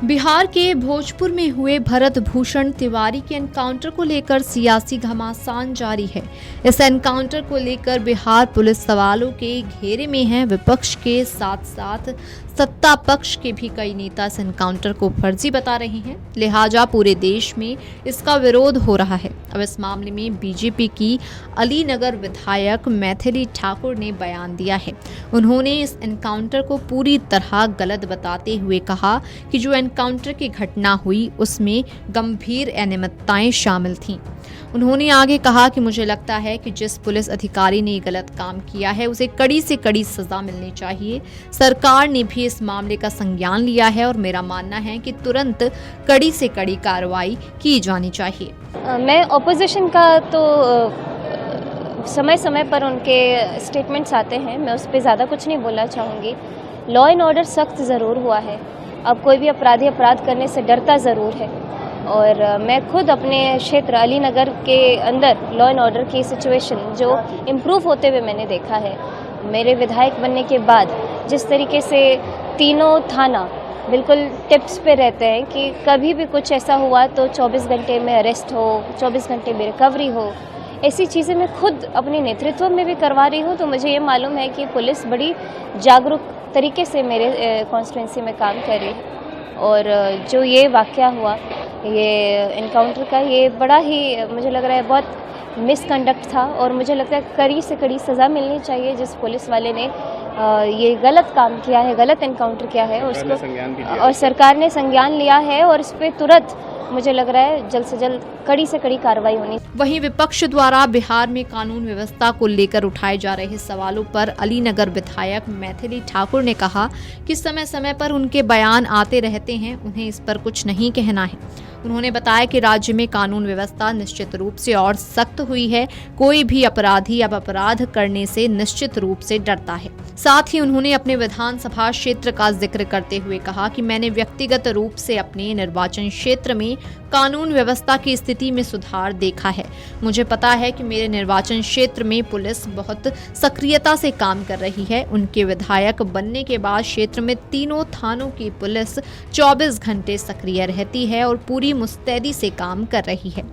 बिहार के भोजपुर में हुए भरत भूषण तिवारी के एनकाउंटर को लेकर सियासी घमासान जारी है। इस एनकाउंटर को लेकर बिहार पुलिस सवालों के घेरे में है। विपक्ष के साथ साथ सत्ता पक्ष के भी कई नेता इस एनकाउंटर को फर्जी बता रहे हैं, लिहाजा पूरे देश में इसका विरोध हो रहा है। अब इस मामले में बीजेपी की अलीनगर विधायक मैथिली ठाकुर ने बयान दिया है। उन्होंने इस एनकाउंटर को पूरी तरह गलत बताते हुए कहा कि जो एनकाउंटर की घटना हुई उसमें गंभीर अनियमितताएं शामिल थीं। उन्होंने आगे कहा कि मुझे लगता है कि जिस पुलिस अधिकारी ने गलत काम किया है उसे कड़ी से कड़ी सजा मिलनी चाहिए। सरकार ने भी इस मामले का संज्ञान लिया है और मेरा मानना है कि तुरंत कड़ी से कड़ी कार्रवाई की जानी चाहिए। मैं ऑपोजिशन का तो समय समय पर उनके स्टेटमेंट्स आते हैं, मैं उस पर ज़्यादा कुछ नहीं बोलना चाहूँगी। लॉ एंड ऑर्डर सख्त ज़रूर हुआ है। अब कोई भी अपराधी अपराध करने से डरता ज़रूर है और मैं खुद अपने क्षेत्र अलीनगर के अंदर लॉ एंड ऑर्डर की सिचुएशन जो इम्प्रूव होते हुए मैंने देखा है। मेरे विधायक बनने के बाद जिस तरीके से तीनों थाना बिल्कुल टिप्स पे रहते हैं कि कभी भी कुछ ऐसा हुआ तो 24 घंटे में अरेस्ट हो, 24 घंटे में रिकवरी हो, ऐसी चीज़ें मैं खुद अपने नेतृत्व में भी करवा रही हूँ। तो मुझे ये मालूम है कि पुलिस बड़ी जागरूक तरीके से मेरे कॉन्स्टिट्यूंसी में काम कर रही है। और जो ये वाक़या हुआ, ये एनकाउंटर का, ये बड़ा ही मुझे लग रहा है बहुत मिसकंडक्ट था और मुझे लगता है कड़ी से कड़ी सज़ा मिलनी चाहिए जिस पुलिस वाले ने ये गलत काम किया है, गलत एनकाउंटर किया है उसको, और सरकार ने संज्ञान लिया है और इस पर तुरंत मुझे लग रहा है जल्द से जल्द कड़ी से कड़ी कार्रवाई होनी। वहीं विपक्ष द्वारा बिहार में कानून व्यवस्था को लेकर उठाए जा रहे सवालों पर अलीनगर विधायक मैथिली ठाकुर ने कहा कि समय समय पर उनके बयान आते रहते हैं, उन्हें इस पर कुछ नहीं कहना है। उन्होंने बताया कि राज्य में कानून व्यवस्था निश्चित रूप से और सख्त हुई है। कोई भी अपराधी अब अपराध करने से निश्चित रूप से डरता है। साथ ही उन्होंने अपने विधानसभा क्षेत्र का जिक्र करते हुए कहा कि मैंने व्यक्तिगत रूप से अपने निर्वाचन क्षेत्र में कानून व्यवस्था की स्थिति में सुधार देखा है। मुझे पता है कि मेरे निर्वाचन क्षेत्र में पुलिस बहुत सक्रियता से काम कर रही है। उनके विधायक बनने के बाद क्षेत्र में तीनों थानों की पुलिस 24 घंटे सक्रिय रहती है और पूरी मुस्तैदी से काम कर रही है।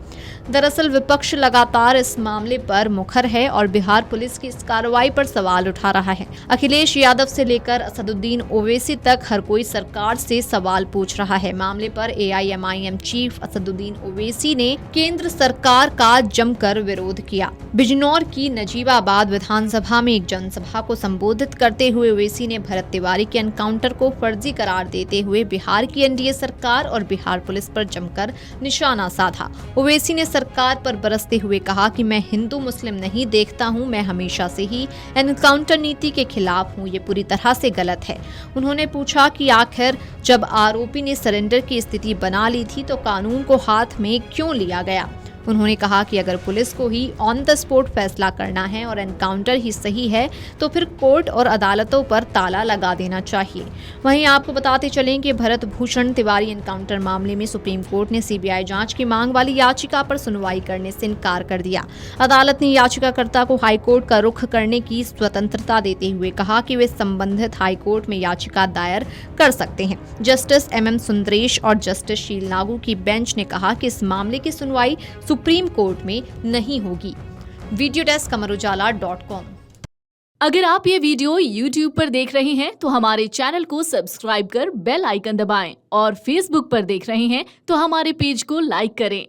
दरअसल विपक्ष लगातार इस मामले पर मुखर है और बिहार पुलिस की इस कार्रवाई पर सवाल उठा रहा है। अखिलेश यादव से लेकर असदुद्दीन ओवैसी तक हर कोई सरकार से सवाल पूछ रहा है। मामले पर AIMIM चीफ असदुद्दीन ओवैसी ने केंद्र सरकार का जमकर विरोध किया। बिजनौर की नजीबाबाद विधानसभा में एक जनसभा को संबोधित करते हुए ओवैसी ने भरत तिवारी के एनकाउंटर को फर्जी करार देते हुए बिहार की NDA सरकार और बिहार पुलिस पर जमकर निशाना साधा। ओवैसी ने सरकार पर बरसते हुए कहा कि मैं हिंदू मुस्लिम नहीं देखता हूं, मैं हमेशा से ही एनकाउंटर नीति के खिलाफ हूं, ये पूरी तरह से गलत है। उन्होंने पूछा कि आखिर जब आरोपी ने सरेंडर की स्थिति बना ली थी तो कानून को हाथ में क्यों लिया गया। उन्होंने कहा कि अगर पुलिस को ही ऑन द स्पॉट फैसला करना है और एनकाउंटर ही सही है तो फिर कोर्ट और अदालतों पर ताला लगा देना चाहिए। वहीं आपको बताते चलें कि भरत भूषण तिवारी एनकाउंटर मामले में सुप्रीम कोर्ट ने CBI जांच की मांग वाली याचिका पर सुनवाई करने से इनकार कर दिया। अदालत ने याचिकाकर्ता को हाईकोर्ट का रुख करने की स्वतंत्रता देते हुए कहा कि वे संबंधित हाईकोर्ट में याचिका दायर कर सकते हैं। जस्टिस MM सुंदरेश और जस्टिस शील नागू की बेंच ने कहा कि इस मामले की सुनवाई सुप्रीम कोर्ट में नहीं होगी। Video desk amarujala.com। अगर आप ये वीडियो YouTube पर देख रहे हैं तो हमारे चैनल को सब्सक्राइब कर बेल आइकन दबाएं और Facebook पर देख रहे हैं तो हमारे पेज को लाइक करें।